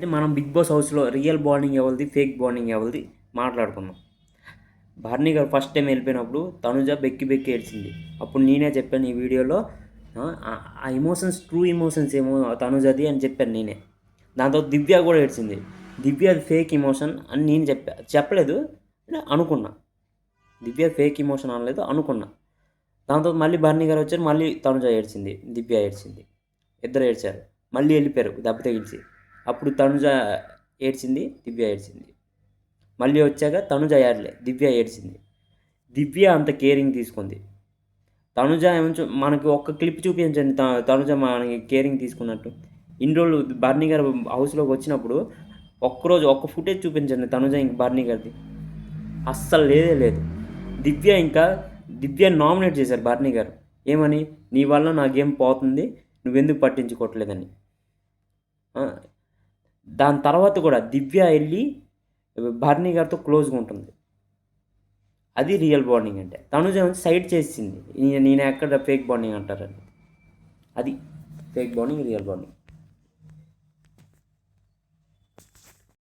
అయితే మనం big boss హౌస్లో రియల్ బాండింగ్ ఎవరిది, ఫేక్ బాండింగ్ ఎవరిది మాట్లాడుకుందాం. భార్ని గారు ఫస్ట్ టైం వెళ్ళిపోయినప్పుడు తనుజ బెక్కి బెక్కి ఏడ్చింది. అప్పుడు నేనే చెప్పాను ఈ వీడియోలో, ఆ ఎమోషన్స్ ట్రూ ఎమోషన్స్ ఏమో తనుజది అని చెప్పాను నేనే. దాంతో దివ్య కూడా ఏడ్చింది. దివ్య అది ఫేక్ ఎమోషన్ అని నేను చెప్పలేదు, అనుకున్నా. దివ్య ఫేక్ ఎమోషన్ అనలేదు, అనుకున్నా. దాంతో మళ్ళీ బర్నీ గారు వచ్చారు, మళ్ళీ తనుజ ఏడ్చింది, దివ్య ఏడ్చింది, ఇద్దరు ఏడ్చారు. మళ్ళీ వెళ్ళిపోయారు దెబ్బ తగిలిచి. అప్పుడు తనుజ ఏడ్చింది, దివ్య ఏడ్చింది. మళ్ళీ వచ్చాక తనుజ ఏడలే, దివ్య ఏడ్చింది. దివ్య అంత కేరింగ్ తీసుకుంది. తనుజ ఏమంచు మనకి ఒక్క క్లిప్ చూపించండి తనుజ మనకి కేరింగ్ తీసుకున్నట్టు. ఇన్ని రోజులు బర్నీ గారు హౌస్లోకి వచ్చినప్పుడు ఒక్కరోజు ఒక్క ఫుటేజ్ చూపించండి తనుజ ఇంక బర్నీ గారిది. అస్సలు లేదే లేదు. దివ్య నామినేట్ చేశారు బర్నీ గారు. ఏమని? నీ వల్ల నా గేమ్ పోతుంది, నువ్వెందుకు పట్టించుకోవట్లేదని. దాని తర్వాత కూడా దివ్య వెళ్ళి బర్నీ గారితో క్లోజ్గా ఉంటుంది. అది రియల్ బాండింగ్ అంటే. తనుజ సైడ్ చేసింది, నేను ఎక్కడ ఫేక్ బాండింగ్ అంటారని. అది ఫేక్ బాండింగ్, రియల్ బాండింగ్.